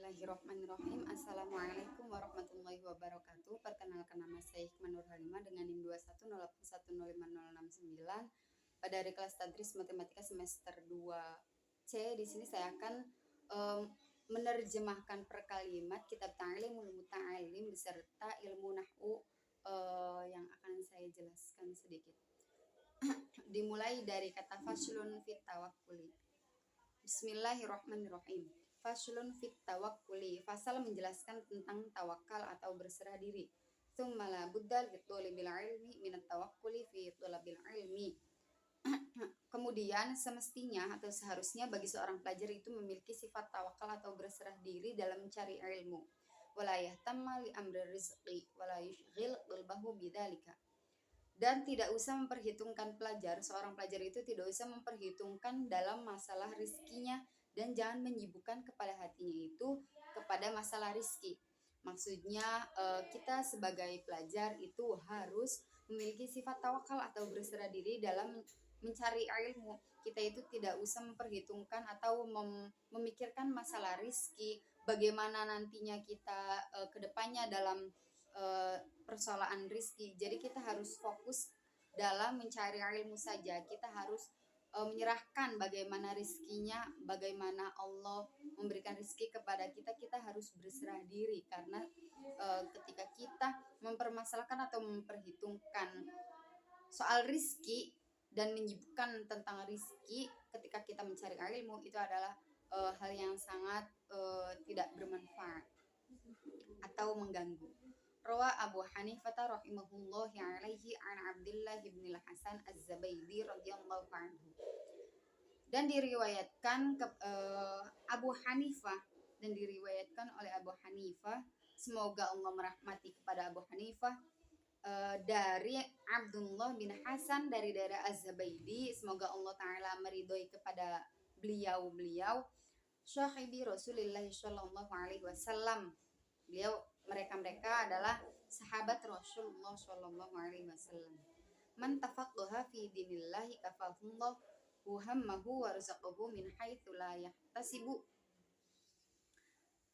Bismillahirrahmanirrahim. Assalamualaikum warahmatullahi wabarakatuh. Perkenalkan, nama saya Hikmah Nur Halimah dengan NIM 210810506 pada hari kelas Tadris Matematika semester 2C. Di sini saya akan menerjemahkan per kalimat kitab Ta'limul Muta'allim beserta ilmu nahwu yang akan saya jelaskan sedikit. Dimulai dari kata faslun fit tawakkuli. Bismillahirrahmanirrahim. Faslun fit tawakkuli, fasal menjelaskan tentang tawakal atau berserah diri. Tsumma la budda li thalibil ilmi min at-tawakkuli fi thalabil ilmi. Kemudian semestinya atau seharusnya bagi seorang pelajar itu memiliki sifat tawakal atau berserah diri dalam mencari ilmu. Wala yahtamma li amri rizqi wala yushghil qalbahu bidzalika. Dan tidak usah memperhitungkan seorang pelajar itu tidak usah memperhitungkan dalam masalah rizkinya dan jangan menyibukkan kepada hatinya itu kepada masalah rizki. Maksudnya kita sebagai pelajar itu harus memiliki sifat tawakal atau berserah diri dalam mencari ilmu. Kita itu tidak usah memperhitungkan atau memikirkan masalah rizki, bagaimana nantinya kita kedepannya dalam persoalan rizki. Jadi kita harus fokus dalam mencari ilmu saja. Kita harus menyerahkan bagaimana rizkinya, bagaimana Allah memberikan rizki kepada kita. Kita harus berserah diri karena ketika kita mempermasalahkan atau memperhitungkan soal rizki dan menyibukkan tentang rizki ketika kita mencari ilmu, itu adalah hal yang sangat tidak bermanfaat atau mengganggu. Rawa Abu Hanifah rahimahullah alaihi an Abdullah bin Hasan Az-Zabaidi radhiyallahu anhu. Dan diriwayatkan Abu Hanifah dan diriwayatkan oleh Abu Hanifah, semoga Allah merahmati kepada Abu Hanifah, dari Abdullah bin Hasan dari daerah Az-Zabaidi, semoga Allah taala meridhoi kepada beliau sahibi Rasulullah sallallahu alaihi wasallam. Mereka adalah sahabat Rasulullah sallallahu alaihi wasallam. Man tafaqaha fi dinillahi kafahullah hammahu wa razaqahu min haitsu la yahtasibu.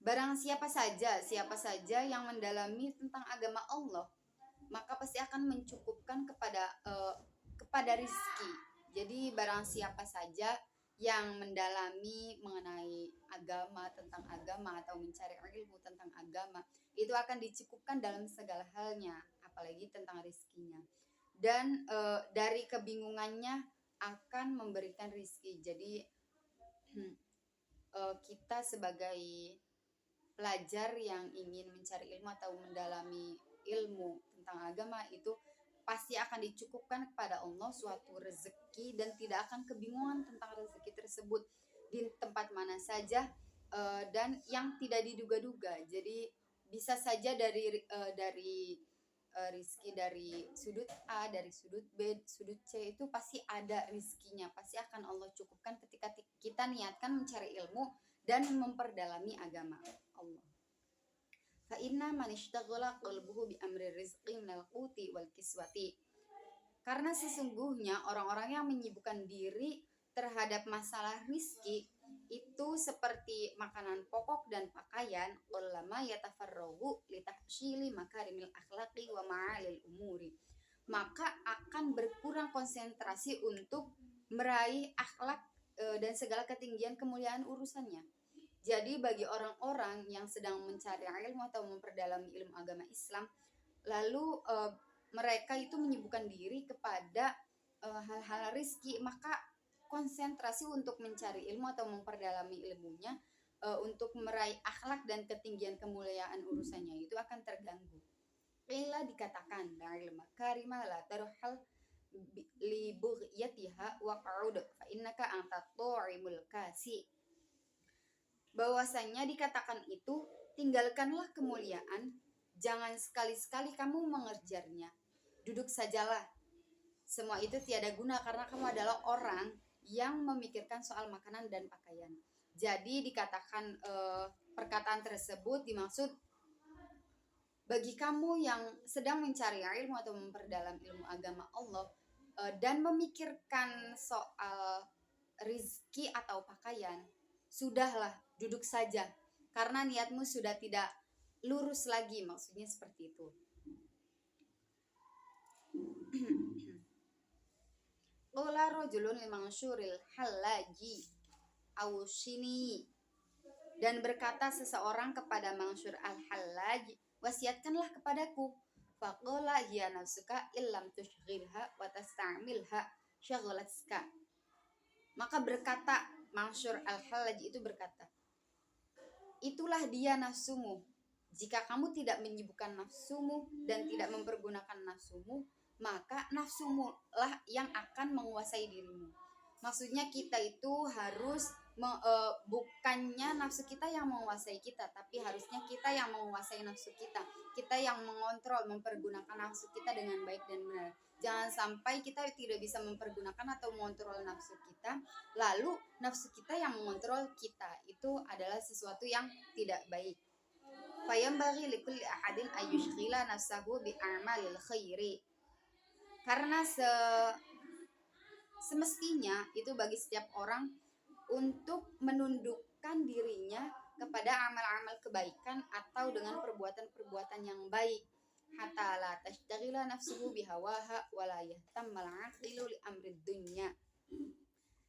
Barang siapa saja yang mendalami tentang agama Allah, maka pasti akan mencukupkan kepada rizki. Jadi barang siapa saja yang mendalami mengenai agama, tentang agama atau mencari ilmu tentang agama, itu akan dicukupkan dalam segala halnya, apalagi tentang rizkinya. Dan dari kebingungannya akan memberikan rizki. Jadi kita sebagai pelajar yang ingin mencari ilmu atau mendalami ilmu tentang agama itu pasti akan dicukupkan kepada Allah suatu rezeki dan tidak akan kebingungan tentang rezeki tersebut di tempat mana saja dan yang tidak diduga-duga. Jadi bisa saja dari rizki dari sudut A, dari sudut B, sudut C, itu pasti ada rizkinya, pasti akan Allah cukupkan ketika kita niatkan mencari ilmu dan memperdalami agama Allah. Fa inna man ishtaghala qalbuhu bi amri rizqi minal quti wal kiswati. Karena sesungguhnya orang-orang yang menyibukkan diri terhadap masalah rizki itu seperti makanan pokok dan pakaian, ulama yatafarrahu li tahsili makarimil akhlaqi wa ma'alil umuri, maka akan berkurang konsentrasi untuk meraih akhlak dan segala ketinggian kemuliaan urusannya. Jadi bagi orang-orang yang sedang mencari ilmu atau memperdalami ilmu agama Islam, lalu mereka itu menyibukkan diri kepada hal-hal rizki, maka konsentrasi untuk mencari ilmu atau memperdalami ilmunya untuk meraih akhlak dan ketinggian kemuliaan urusannya itu akan terganggu. Ila dikatakan ilmu karimah la taruhal li bughyatiha wa qa'ud fa innaka anta tu'imul kasi. Bahwasanya dikatakan itu, tinggalkanlah kemuliaan, jangan sekali-sekali kamu mengerjarnya. Duduk sajalah. Semua itu tiada guna karena kamu adalah orang yang memikirkan soal makanan dan pakaian. Jadi dikatakan perkataan tersebut dimaksud bagi kamu yang sedang mencari ilmu atau memperdalam ilmu agama Allah dan memikirkan soal rizki atau pakaian, sudahlah, duduk saja. karena niatmu sudah tidak lurus lagi, maksudnya seperti itu. Qala rajulun limansyuril halaji awsini, dan berkata seseorang kepada Mansyur al-Hallaj, wasiatkanlah kepadaku. Faqala hiya nafsuka illam tushghilha wa tasta'milha syaghalatka. Maka berkata Mansyur al-Hallaj itu berkata, itulah dia nafsumu. Jika kamu tidak menyibukkan nafsumu dan tidak mempergunakan nafsumu, maka nafsumu lah yang akan menguasai dirimu. Maksudnya kita itu harus bukannya nafsu kita yang menguasai kita, tapi harusnya kita yang menguasai nafsu kita. Kita yang mengontrol, mempergunakan nafsu kita dengan baik dan benar. Jangan sampai kita tidak bisa mempergunakan atau mengontrol nafsu kita, lalu nafsu kita yang mengontrol kita. Itu adalah sesuatu yang tidak baik. Fayambaghi likulli ahadin ayyushghila nafsahu bi a'malil khairi. Karena semestinya itu bagi setiap orang untuk menundukkan dirinya kepada amal-amal kebaikan atau dengan perbuatan-perbuatan yang baik. Hatta la tashtagila nafsuhu bihawaha wa la yahtammal 'aqilu li amrid dunya.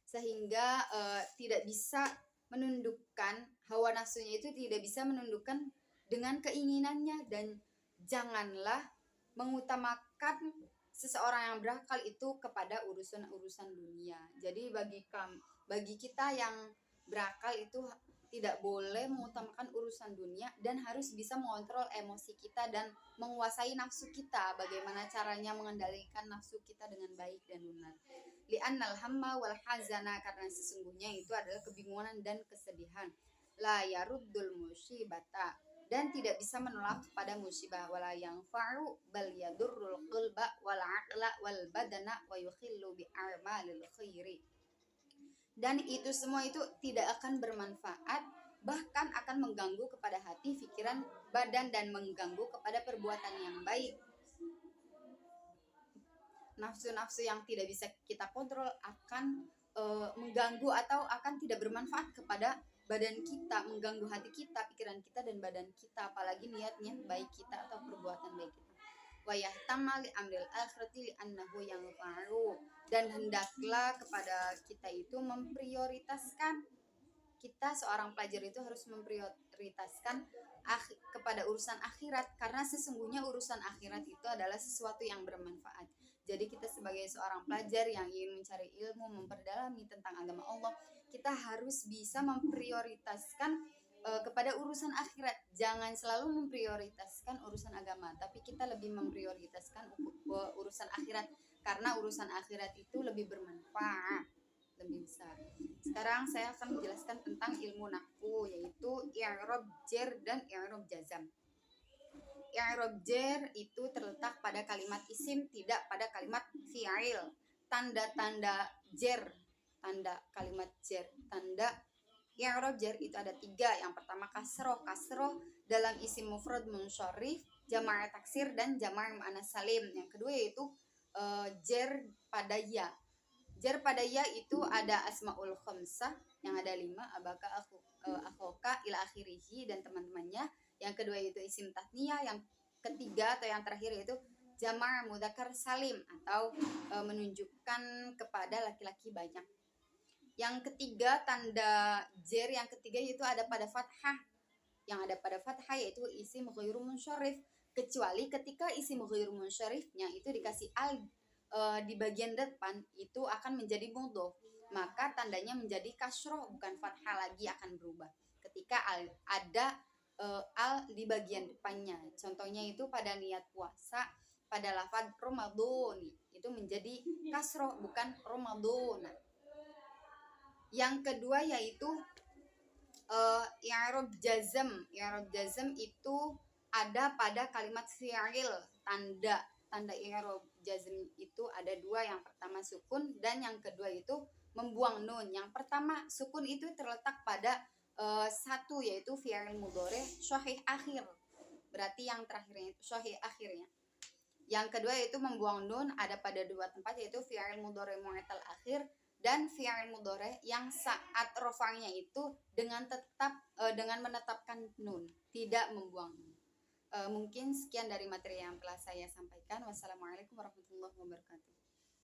Sehingga tidak bisa menundukkan hawa nafsunya, itu tidak bisa menundukkan dengan keinginannya, dan janganlah mengutamakan seseorang yang berakal itu kepada urusan-urusan dunia. Jadi bagi kita yang berakal itu tidak boleh mengutamakan urusan dunia dan harus bisa mengontrol emosi kita dan menguasai nafsu kita. Bagaimana caranya mengendalikan nafsu kita dengan baik dan benar. Li'annal hamma wal hazana, karena sesungguhnya itu adalah kebingungan dan kesedihan. La yaruddul musibata, dan tidak bisa menolak kepada musibah. Wala yanfa'u bal yadurrul qalba wal aqla wal badana wa yukhillu bi a'malil khairi. Dan itu semua itu tidak akan bermanfaat, bahkan akan mengganggu kepada hati, pikiran, badan, dan mengganggu kepada perbuatan yang baik. Nafsu-nafsu yang tidak bisa kita kontrol akan mengganggu atau akan tidak bermanfaat kepada badan kita, mengganggu hati kita, pikiran kita, dan badan kita, apalagi niatnya baik kita atau perbuatan baik kita. Wa yahtamma li amril akhirati li annahu yanfa'u, dan hendaklah kepada kita itu memprioritaskan, kita seorang pelajar itu harus memprioritaskan kepada urusan akhirat, karena sesungguhnya urusan akhirat itu adalah sesuatu yang bermanfaat. Jadi kita sebagai seorang pelajar yang ingin mencari ilmu, memperdalami tentang agama Allah, kita harus bisa memprioritaskan kepada urusan akhirat. Jangan selalu memprioritaskan urusan agama, tapi kita lebih memprioritaskan urusan akhirat, karena urusan akhirat itu lebih bermanfaat, lebih besar. Sekarang saya akan menjelaskan tentang ilmu nahwu, yaitu i'rab jar dan i'rab jazam. I'rab jar itu terletak pada kalimat isim, tidak pada kalimat fi'il. Tanda-tanda jar, tanda kalimat jar, tanda i'rab jar itu ada 3. Yang pertama kasroh. Kasroh dalam isim mufrad munsyarif, jama' taksir, dan jama' muannas salim. Yang kedua yaitu jar pada ya. Jar pada ya itu ada asmaul khamsah yang ada 5, abaka, akhoka, ila akhirihi, dan teman-temannya. Yang kedua itu isim tatniyah. Yang ketiga atau yang terakhir yaitu jama' mudzakkar salim atau menunjukkan kepada laki-laki banyak. Yang ketiga, tanda jar yang ketiga yaitu ada pada fathah. Yang ada pada fathah yaitu isim ghairu munsyarif, kecuali ketika isim ghairu munsyarifnya itu dikasih al di bagian depan, itu akan menjadi mudhof, maka tandanya menjadi kasroh, bukan fathah lagi, akan berubah ketika ada al di bagian depannya. Contohnya itu pada niat puasa, pada lafaz Ramadan itu menjadi kasroh, bukan Ramadan. Yang kedua yaitu i'rab jazm. I'rab jazm itu ada pada kalimat fi'il. Tanda i'rab jazm itu ada 2. Yang pertama sukun, dan yang kedua itu membuang nun. Yang pertama sukun itu terletak pada 1, yaitu fi'il mudhari syahih akhir. Berarti yang terakhirnya itu syahih akhirnya. Yang kedua yaitu membuang nun ada pada 2 tempat, yaitu fi'il mudhari mu'tal akhir dan fi'il mudhari yang saat rofa'nya itu dengan menetapkan nun, tidak membuang nun. Mungkin sekian dari materi yang telah saya sampaikan. Wassalamualaikum warahmatullahi wabarakatuh.